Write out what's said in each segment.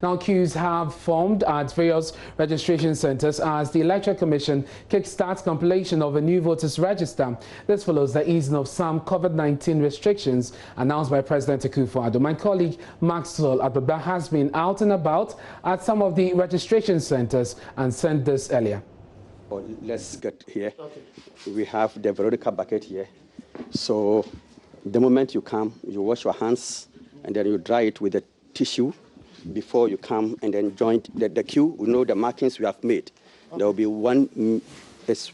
Now, queues have formed at various registration centers as the Electoral Commission kickstarts compilation of a new voters register. This follows the easing of some COVID-19 restrictions announced by President Akufo-Addo. My colleague Maxwell Ababa has been out and about at some of the registration centers and sent this earlier. Let's get here. Okay. We have the Veronica bucket here. So the moment you come, you wash your hands and then you dry it with a tissue before you come and then join the queue. We know the markings we have made. Okay. There will be 1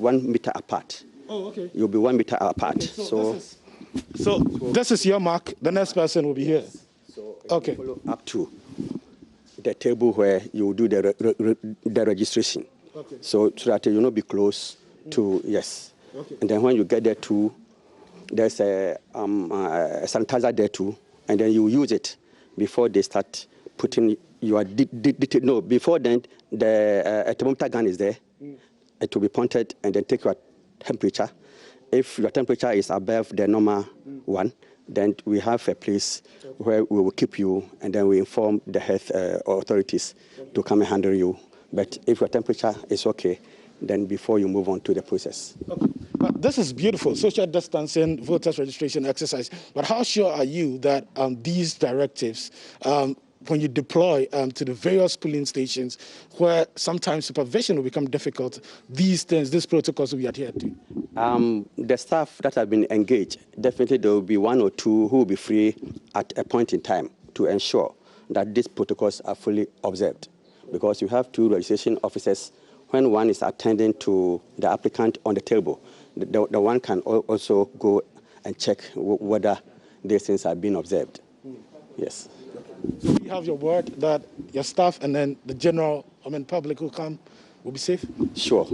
meter apart. Oh, okay. You'll be 1 meter apart. Okay, so this is your mark. The next person will be here. So okay. Follow up to the table where you do the registration. Okay. So that you not be close to yes. Okay. And then when you get there too, there's a sanitizer there too, and then you use it before they start putting your detail. No, before then, the thermometer gun is there. It will be pointed and then take your temperature. If your temperature is above the normal one, then we have a place where we will keep you and then we inform the health authorities to come and handle you. But if your temperature is okay, then before you move on to the process. Okay. This is beautiful, social distancing, voters registration exercise. But how sure are you that these directives, when you deploy to the various polling stations where sometimes supervision will become difficult, these things, these protocols will be adhered to? The staff that have been engaged, definitely there will be 1 or 2 who will be free at a point in time to ensure that these protocols are fully observed. Because you have 2 registration officers. When one is attending to the applicant on the table, the one can also go and check whether these things are being observed. Yes. So you have your word that your staff and then the general, public who come will be safe? Sure.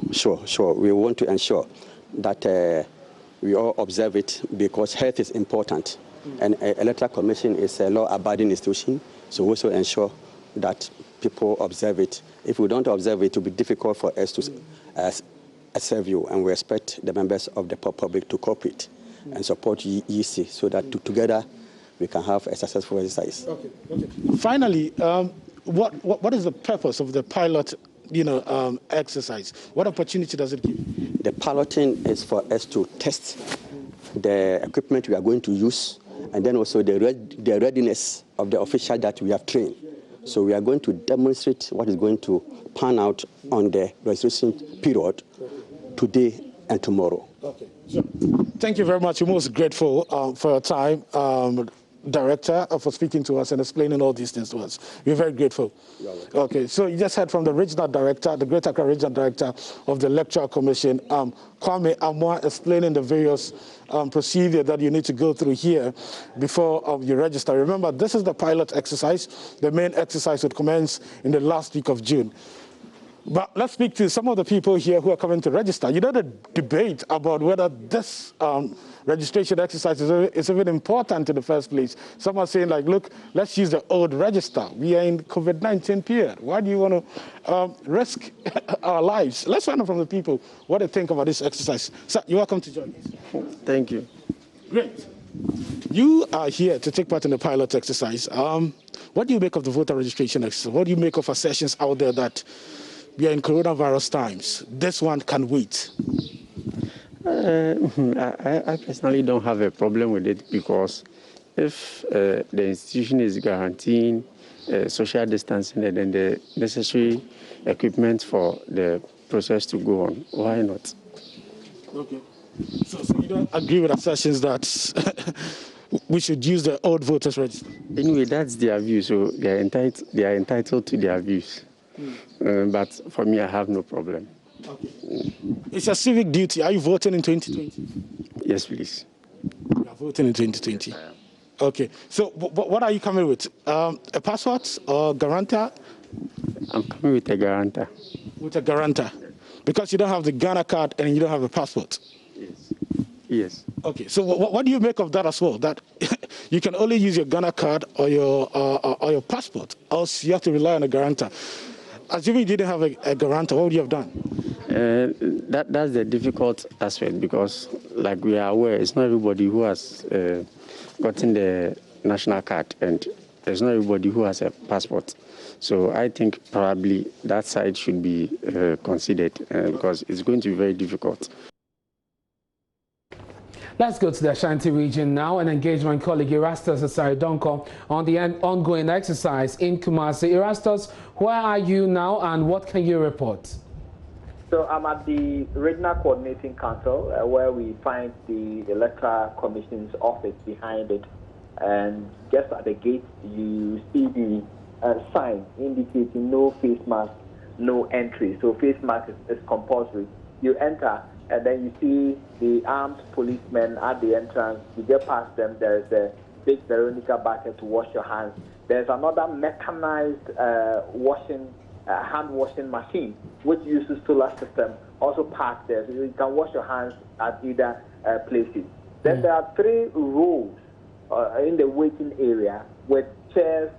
We want to ensure that we all observe it because health is important. And Electoral Commission is a law-abiding institution, so we also ensure that people observe it. If we don't observe it, it will be difficult for us to serve you, and we expect the members of the public to cooperate and support EC so that together we can have a successful exercise. Okay. Finally, what is the purpose of the pilot, exercise? What opportunity does it give? The piloting is for us to test the equipment we are going to use, and then also the readiness of the official that we have trained. So we are going to demonstrate what is going to pan out on the registration period today and tomorrow. Okay. So, thank you very much. We're most grateful for your time, Director, for speaking to us and explaining all these things to us. We're very grateful. Okay, so you just heard from the Regional Director, the Greater Accra Regional Director of the Electoral Commission, Kwame Amwa, explaining the various procedure that you need to go through here before you register. Remember, this is the pilot exercise. The main exercise would commence in the last week of June. But let's speak to some of the people here who are coming to register. You know, the debate about whether this registration exercise is even important in the first place. Some are saying, like, look, let's use the old register. We are in COVID-19 period. Why do you want to risk our lives? Let's find out from the people what they think about this exercise. Sir, you're welcome to join us. Thank you. Great. You are here to take part in the pilot exercise. What do you make of the voter registration exercise? What do you make of assertions out there that we are in coronavirus times? This one can wait. I personally don't have a problem with it because if the institution is guaranteeing social distancing and then the necessary equipment for the process to go on, why not? Okay. So you don't agree with assertions that we should use the old voters register? Anyway, that's their view, so they are entitled to their views. But for me, I have no problem. Okay. It's a civic duty. Are you voting in 2020? Yes, please. You are voting in 2020? Yes, I am. Okay. So what are you coming with? A passport or guarantor? I'm coming with a guarantor. With a guarantor? Because you don't have the Ghana card and you don't have a passport? Yes. Yes. Okay. So what do you make of that as well? That you can only use your Ghana card or your passport, else you have to rely on a guarantor. Assuming you didn't have a guarantor, what would you have done? That's the difficult aspect because, like we are aware, it's not everybody who has gotten the national card, and there's not everybody who has a passport. So I think probably that side should be considered because it's going to be very difficult. Let's go to the Ashanti region now and engage my colleague Erastus Asari-Donko on the ongoing exercise in Kumasi. Erastus, where are you now and what can you report? So I'm at the Regional Coordinating Council where we find the Electoral Commission's office behind it. And just at the gate, you see the sign indicating no face mask, no entry. So face mask is compulsory. You enter and then you see the armed policemen at the entrance. You get past them, there's a big Veronica bucket to wash your hands. There's another mechanized hand washing machine which uses solar system also parked there. So you can wash your hands at either places. Then there are 3 rows in the waiting area with chairs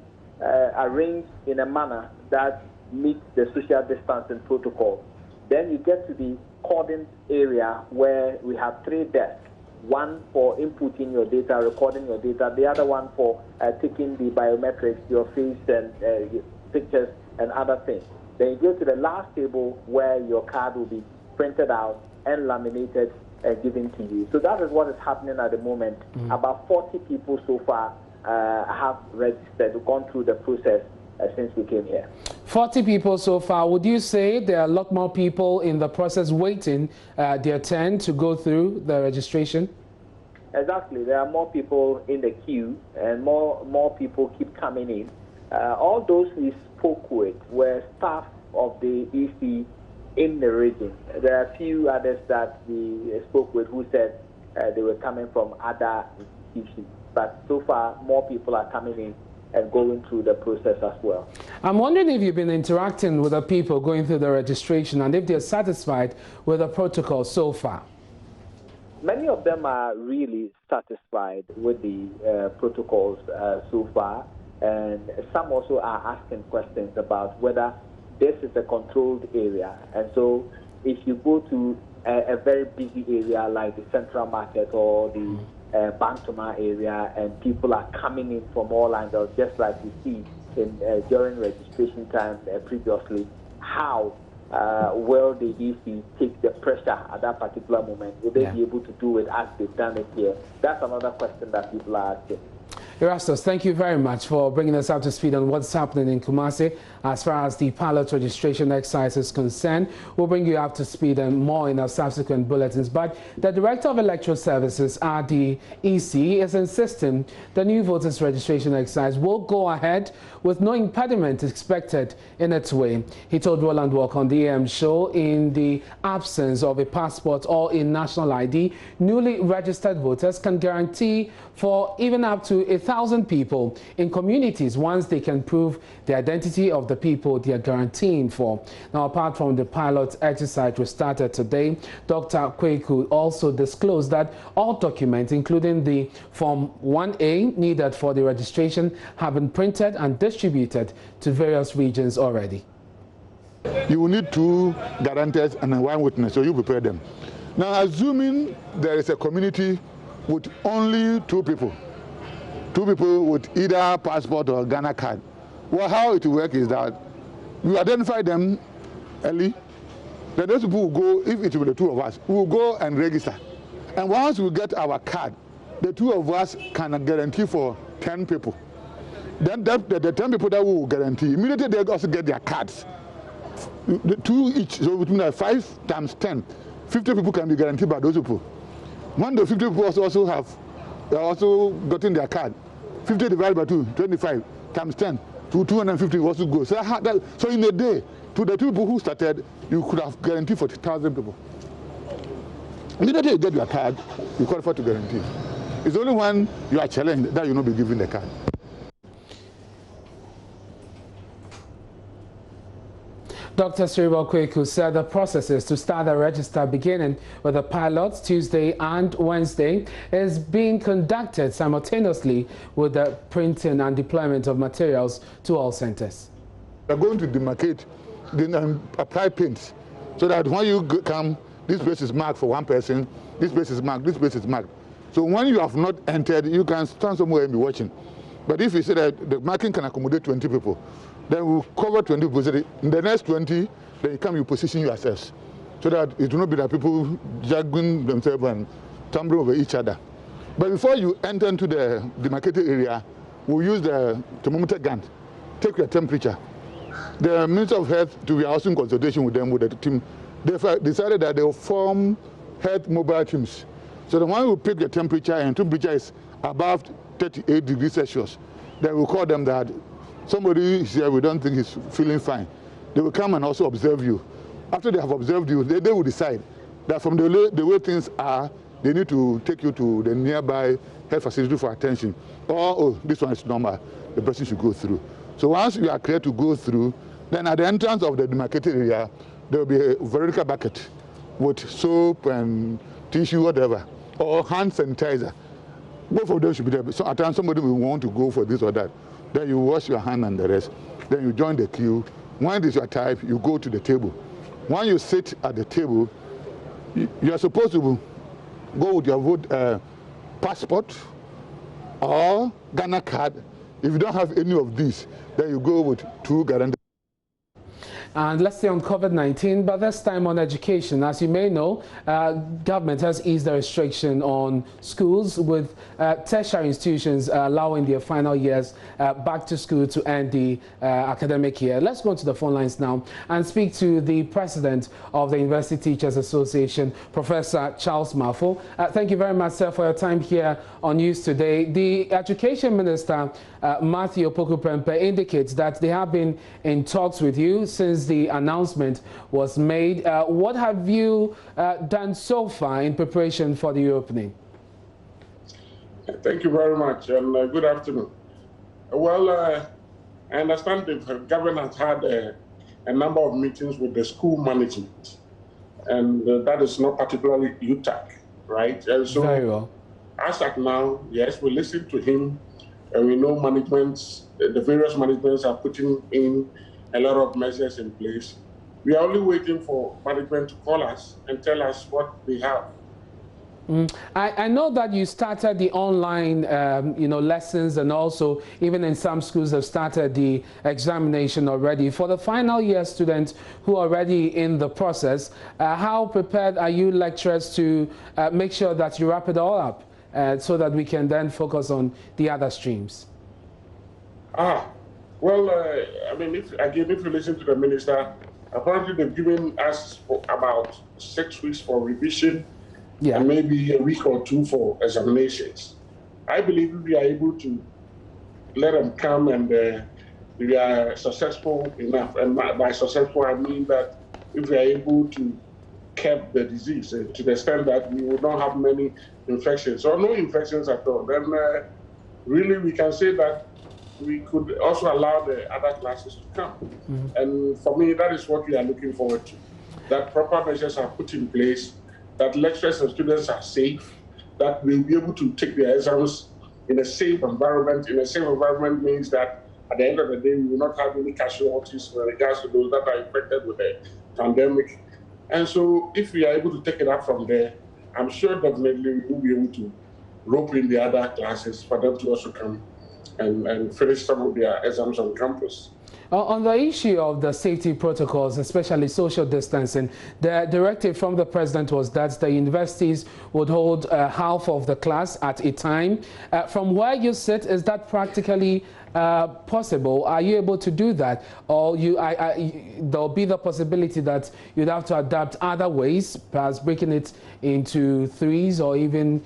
arranged in a manner that meets the social distancing protocol. Then you get to the cordon area where we have 3 desks. One for inputting your data, recording your data. The other one for taking the biometrics, your face and your pictures and other things. Then you go to the last table where your card will be printed out and laminated and given to you. So that is what is happening at the moment. About 40 people so far have registered, gone through the process since we came here. 40 people so far. Would you say there are a lot more people in the process waiting their turn to go through the registration? Exactly. There are more people in the queue and more people keep coming in. All those we spoke with were staff of the EC in the region. There are a few others that we spoke with who said they were coming from other institutions. But so far, more people are coming in and going through the process as well. I'm wondering if you've been interacting with the people going through the registration and if they're satisfied with the protocol so far. Many of them are really satisfied with the protocols so far, and some also are asking questions about whether this is a controlled area. And so if you go to a very busy area like the Central Market or the Bantama area, and people are coming in from all angles, just like we see in during registration time previously, how will the EC take the pressure at that particular moment? Will they be able to do it as they've done it here? That's another question that people are asking. Erastus, thank you very much for bringing us up to speed on what's happening in Kumasi. As far as the pilot registration exercise is concerned, we'll bring you up to speed and more in our subsequent bulletins. But the Director of Electoral Services at the EC is insisting the new voters registration exercise will go ahead with no impediment expected in its way. He told Roland Walk on the AM show in the absence of a passport or a national ID, newly registered voters can guarantee for even up to 1,000 people in communities once they can prove the identity of the people they are guaranteeing for. Now, apart from the pilot exercise which started today, Dr. Kweku also disclosed that all documents, including the Form 1A needed for the registration, have been printed and distributed to various regions already. You will need 2 guarantors and 1 witness, so you prepare them. Now, assuming there is a community with only 2 people with either passport or Ghana card, well, how it will work is that you identify them early. Then those people will go, if it will be the 2 of us, we will go and register. And once we get our card, the 2 of us can guarantee for 10 people. Then the 10 people that we will guarantee, immediately they also get their cards. 2 each, so between 5 times 10, 50 people can be guaranteed by those people. When the 50 people also have gotten their card, 50 divided by 2, 25 times 10, to 250 also go. So in a day, to the 2 people who started, you could have guaranteed for 1,000 people. Immediately you get your card, you qualify to guarantee. It's only when you are challenged that you will not be given the card. Dr. Siribo Kweku said the processes to start the register beginning with the pilots Tuesday and Wednesday is being conducted simultaneously with the printing and deployment of materials to all centers. We're going to demarcate, then apply paints, so that when you come, this place is marked for 1 person, this place is marked, this place is marked. So when you have not entered, you can stand somewhere and be watching. But if you say that the marking can accommodate 20 people, then we'll cover 20 people. So in the next 20, then you come, you position yourselves, so that it will not be that people juggling themselves and tumbling over each other. But before you enter into the demarcated area, we'll use the thermometer gun, take your temperature. The Minister of Health, to be also in consultation with them, with the team, they decided that they will form health mobile teams. So the one who pick the temperature, and temperature is above 38 degrees Celsius, then we'll call them that somebody is here, we don't think he's feeling fine. They will come and also observe you. After they have observed you, they will decide that from the way things are, they need to take you to the nearby health facility for attention. Or, oh, this one is normal, the person should go through. So once you are clear to go through, then at the entrance of the demarcated area, there will be a vertical bucket with soap and tissue, whatever, or hand sanitizer. Both of them should be there. So at times somebody will want to go for this or that. Then you wash your hand and the rest. Then you join the queue. When it is your type, you go to the table. When you sit at the table, you are supposed to go with your vote passport or Ghana card. If you don't have any of these, then you go with 2 guaranteed. And let's stay on COVID-19, but this time on education. As you may know, government has eased the restriction on schools, with tertiary institutions allowing their final years back to school to end the academic year. Let's go to the phone lines now and speak to the president of the University Teachers Association, Professor Charles Mafo. Thank you very much, sir, for your time here on News Today. The Education Minister, Matthew Opoku-Prempeh, indicates that they have been in talks with you since the announcement was made. What have you done so far in preparation for the opening? Thank you very much, and good afternoon. Well, I understand the government has had a number of meetings with the school management, and that is not particularly UTAC, right? And so, very well. As at now, yes, we listen to him, and we know the various managements are putting in a lot of measures in place. We are only waiting for management to call us and tell us what they have. I know that you started the online lessons, and also even in some schools have started the examination already. For the final year students who are already in the process, how prepared are you lecturers to make sure that you wrap it all up so that we can then focus on the other streams? Well, I mean, if you listen to the minister, apparently they've given us about 6 weeks for revision, and maybe a week or 2 for examinations. I believe we are able to let them come and we are successful enough. And by successful, I mean that if we are able to curb the disease to the extent that we will not have many infections or no infections at all, then really we can say that we could also allow the other classes to come. And for me, that is what we are looking forward to, that proper measures are put in place, that lecturers and students are safe, that we'll be able to take their exams in a safe environment. In a safe environment means that at the end of the day, we will not have any casualties with regards to those that are infected with the pandemic. And so if we are able to take it up from there, I'm sure definitely we will be able to rope in the other classes for them to also come and finish some of their exams on campus. On the issue of the safety protocols, especially social distancing, the directive from the president was that the universities would hold half of the class at a time. From where you sit, is that practically possible? Are you able to do that? Or there'll be the possibility that you'd have to adapt other ways, perhaps breaking it into 3s or even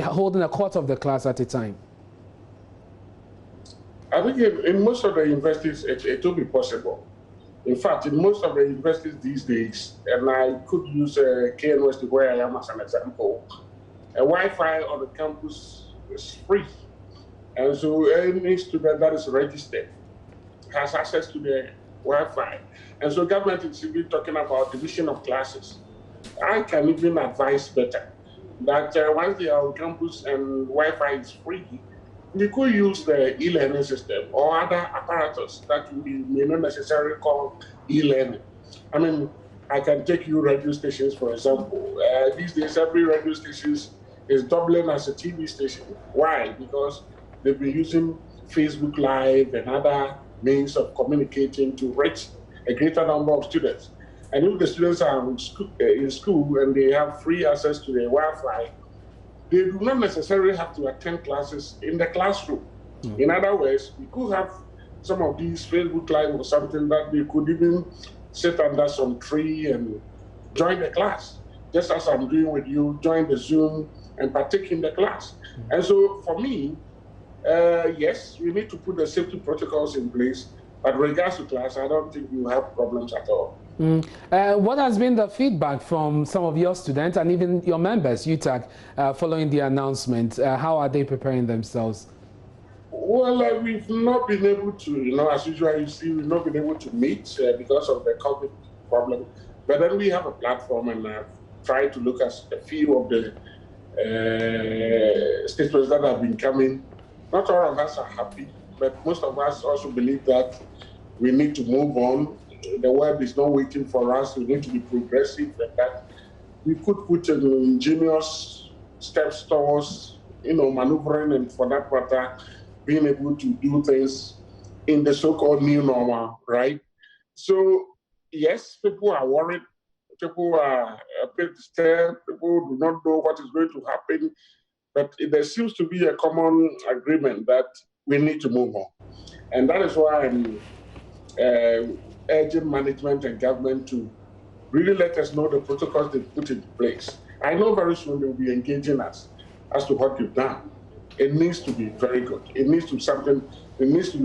holding a quarter of the class at a time? I think in most of the universities, it will be possible. In fact, in most of the universities these days, and I could use KNUST where I am as an example, Wi-Fi on the campus is free. And so any student that is registered has access to the Wi-Fi. And so government is even talking about division of classes. I can even advise better that once they are on campus and Wi-Fi is free, we could use the e-learning system or other apparatus that we may not necessarily call e-learning. I mean, I can take you radio stations, for example. These days, every radio station is doubling as a TV station. Why? Because they've been using Facebook Live and other means of communicating to reach a greater number of students. And if the students are in school and they have free access to the Wi-Fi, they do not necessarily have to attend classes in the classroom. In other words, we could have some of these Facebook Live or something that they could even sit under some tree and join the class, just as I'm doing with you, join the Zoom and partake in the class. And so for me, yes, we need to put the safety protocols in place, but regards to class, I don't think you have problems at all. What has been the feedback from some of your students and even your members, UTAG, following the announcement? How are they preparing themselves? Well, we've not been able to, as usual, you see, we've not been able to meet because of the COVID problem. But then we have a platform, and I've tried to look at a few of the statements that have been coming. Not all of us are happy, but most of us also believe that we need to move on. The world is not waiting for us. We need to be progressive, and that we could put ingenious steps towards, maneuvering, and for that matter, being able to do things in the so-called new normal, right? So, yes, people are worried. People are a bit scared. People do not know what is going to happen. But there seems to be a common agreement that we need to move on. And that is why I'm urging management and government to really let us know the protocols they've put in place. I know very soon they'll be engaging us as to what you've done. It needs to be very good. It needs to be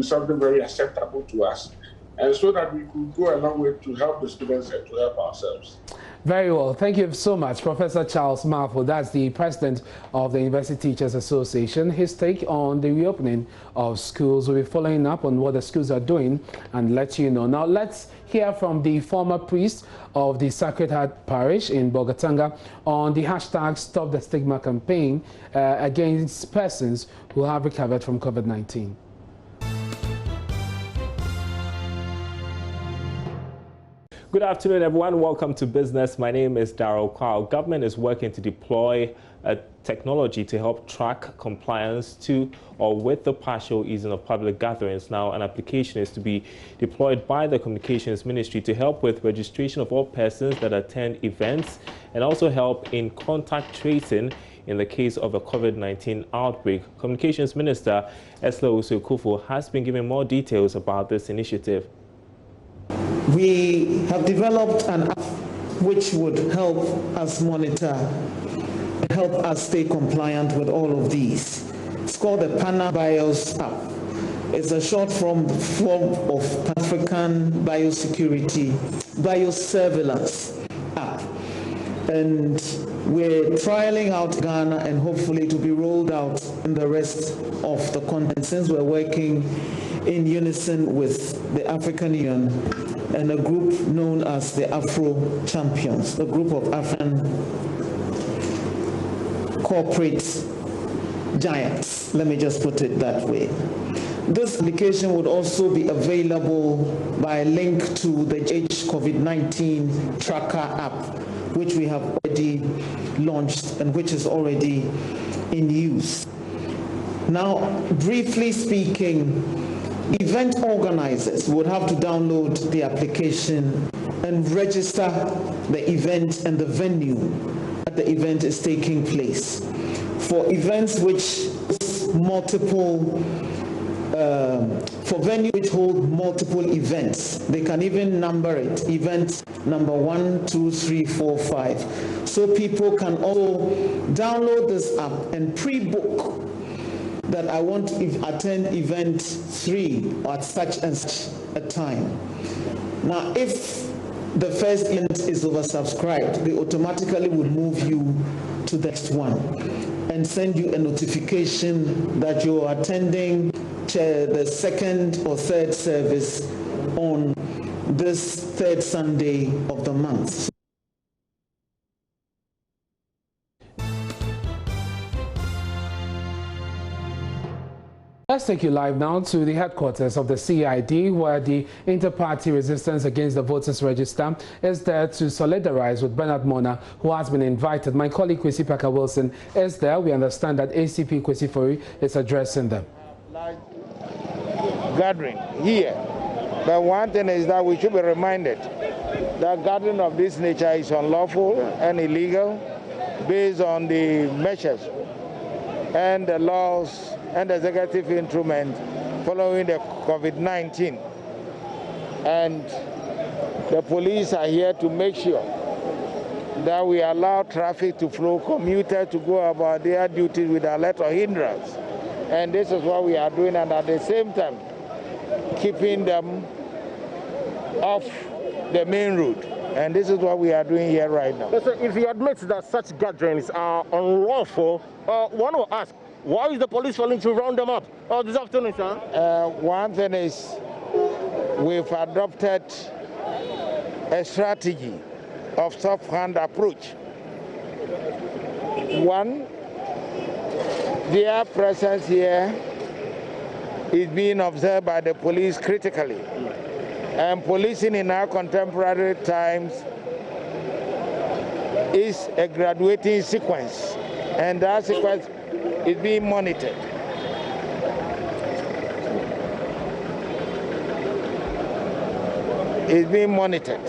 something very acceptable to us, and so that we could go a long way to help the students and to help ourselves. Very well. Thank you so much, Professor Charles Marfo. That's the president of the University Teachers Association. His take on the reopening of schools. We'll be following up on what the schools are doing and let you know. Now, let's hear from the former priest of the Sacred Heart Parish in Bogatanga on the hashtag Stop the Stigma campaign against persons who have recovered from COVID-19. Good afternoon, everyone. Welcome to Business. My name is Darryl Kwao. Government is working to deploy a technology to help track compliance to or with the partial easing of public gatherings. Now, an application is to be deployed by the Communications Ministry to help with registration of all persons that attend events and also help in contact tracing in the case of a COVID-19 outbreak. Communications Minister Esla Usu-Kufo has been giving more details about this initiative. We have developed an app which would help us monitor, help us stay compliant with all of these. It's called the PANA BIOS app. It's a short form of Pan-African Biosecurity Biosurveillance app. And we're trialing out Ghana, and hopefully to be rolled out in the rest of the continent, since we're working in unison with the African Union and a group known as the Afro Champions, a group of African corporate giants. Let me just put it that way. This application would also be available by a link to the COVID-19 tracker app, which we have already launched and which is already in use. Now, briefly speaking, event organizers would have to download the application and register the event and the venue that the event is taking place. For events which multiple for venues which hold multiple events, they can even number it, event number 1, 2, 3, 4, 5. So people can also download this app and pre-book that I want to attend event 3 at such and such a time. Now, if the first event is oversubscribed, they automatically will move you to the next one and send you a notification that you're attending the second or third service on this third Sunday of the month. Let's take you live now to the headquarters of the CID, where the Inter-Party Resistance Against the Voters Register is there to solidarize with Bernard Mona, who has been invited. My colleague Kwesi Parker Wilson is there. We understand that ACP Kwesi Fori is addressing them. gathering here. But one thing is that we should be reminded that gathering of this nature is unlawful and illegal based on the measures and the laws and the executive instrument following the COVID-19. And the police are here to make sure that we allow traffic to flow, commuters to go about their duties without let or hindrance. And this is what we are doing, and at the same time, keeping them off the main road. And this is what we are doing here right now. So if he admits that such gatherings are unlawful, one will ask, why is the police failing to round them up this afternoon, sir? One thing is, we've adopted a strategy of soft-hand approach. One, their presence here is being observed by the police critically. And policing in our contemporary times is a graduating sequence, and that sequence is being monitored. It's being monitored.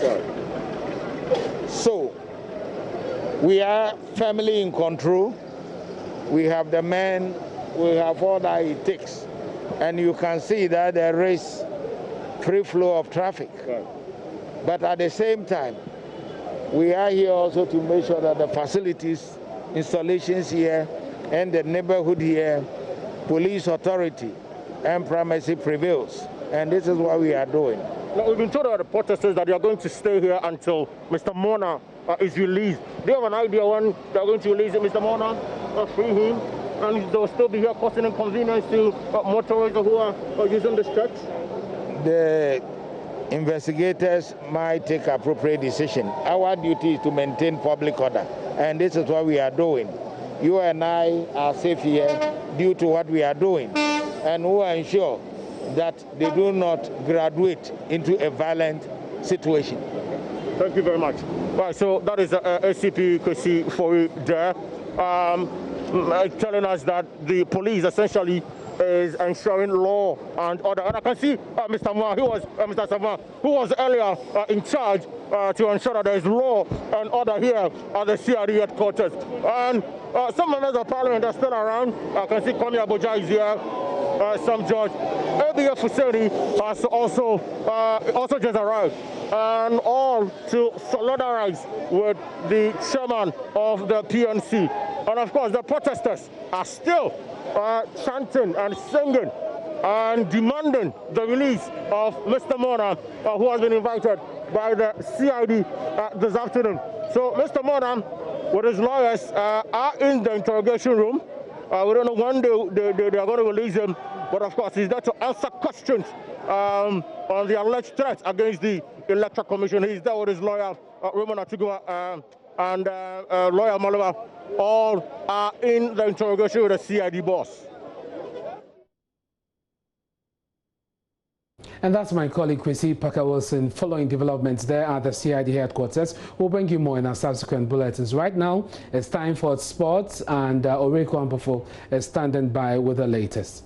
So, we are firmly in control. We have the men, we have all that it takes. And you can see that there is free flow of traffic. Right. But at the same time, we are here also to make sure that the facilities, installations here, and the neighborhood here, police authority and primacy prevails. And this is what we are doing. Now, we've been told by the protesters that they are going to stay here until Mr. Mona is released. Do you have an idea when they are going to release Mr. Mona, free him, and they'll still be here causing inconvenience to motorists who are using the stretch? The investigators might take appropriate decision. Our duty is to maintain public order, and this is what we are doing. You and I are safe here due to what we are doing, and we will ensure that they do not graduate into a violent situation. Thank you very much. Right, so that is ACP Kwesi for you there, telling us that the police essentially is ensuring law and order. And I can see Mr. Ma, Mr. Sama, who was earlier in charge to ensure that there is law and order here at the CRD headquarters. And some members of parliament are still around. I can see Kwame Abuja is here, some judge. ABF Fuseni has also just arrived, and all to solidarize with the chairman of the PNC. And of course, the protesters are still chanting and singing and demanding the release of Mr. Mona, who has been invited by the CID this afternoon. So Mr. Mona, with his lawyers, are in the interrogation room. We don't know when they are going to release him, but of course he's there to answer questions on the alleged threats against the Electoral Commission. He's there with his lawyer, Roman Atigua, and lawyer Malova. All are in the interrogation with the CID boss. And that's my colleague Kwesi Parker-Wilson following developments there at the CID headquarters. We'll bring you more in our subsequent bulletins. Right now, it's time for sports, and Oreku Ampofo is standing by with the latest.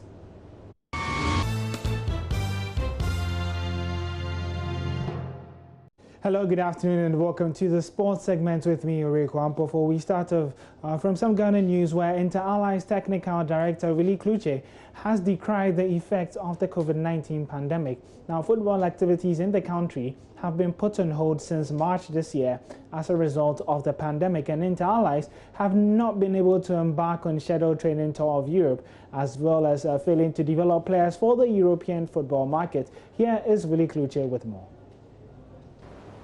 Hello, good afternoon, and welcome to the sports segment with me, Oreku Ampofo. We start off from some Ghana news where Inter-Allies Technical Director Willie Kluche has decried the effects of the COVID-19 pandemic. Now, football activities in the country have been put on hold since March this year as a result of the pandemic, and Inter-Allies have not been able to embark on scheduled training tour of Europe, as well as failing to develop players for the European football market. Here is Willie Kluche with more.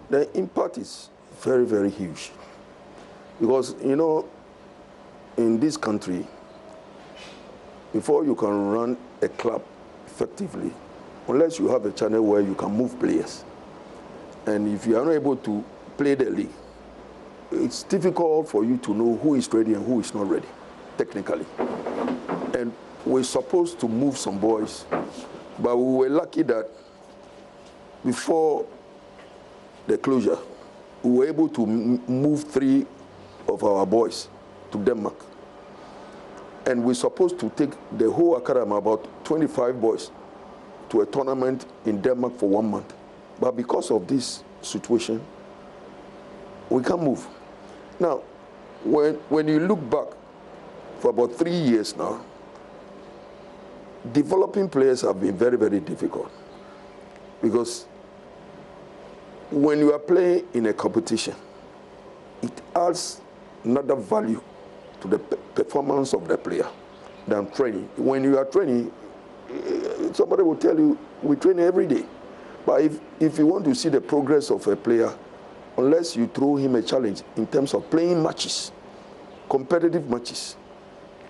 The impact is very, very huge because, you know, in this country, before you can run a club effectively, unless you have a channel where you can move players, and if you are not able to play the league, it's difficult for you to know who is ready and who is not ready, technically. And we're supposed to move some boys, but we were lucky that before the closure, we were able to move 3 of our boys to Denmark. And we're supposed to take the whole academy, about 25 boys, to a tournament in Denmark for 1 month. But because of this situation, we can't move. Now, when you look back for about 3 years now, developing players have been very, very difficult. Because when you are playing in a competition, it adds another value to the performance of the player than training. When you are training, somebody will tell you, we train every day. But if you want to see the progress of a player, unless you throw him a challenge in terms of playing matches, competitive matches,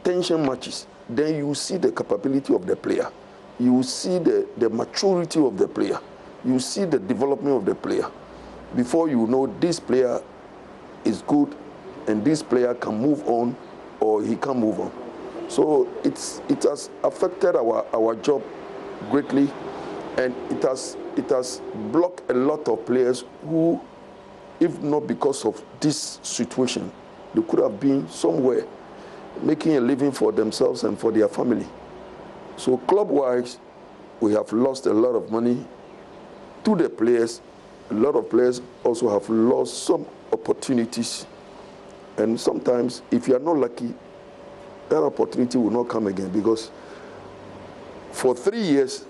tension matches, then you see the capability of the player. You see the maturity of the player. You see the development of the player. Before you know this player is good and this player can move on or he can't move on. So it has affected our job greatly, and it has blocked a lot of players who, if not because of this situation, they could have been somewhere making a living for themselves and for their family. So club-wise, we have lost a lot of money to the players. A lot of players also have lost some opportunities. And sometimes, if you are not lucky, that opportunity will not come again, because for 3 years,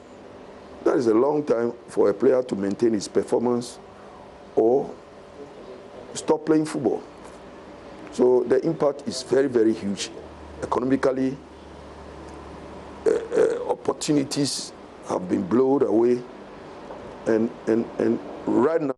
that is a long time for a player to maintain his performance or stop playing football. So the impact is very, very huge. Economically, opportunities have been blown away. And right now,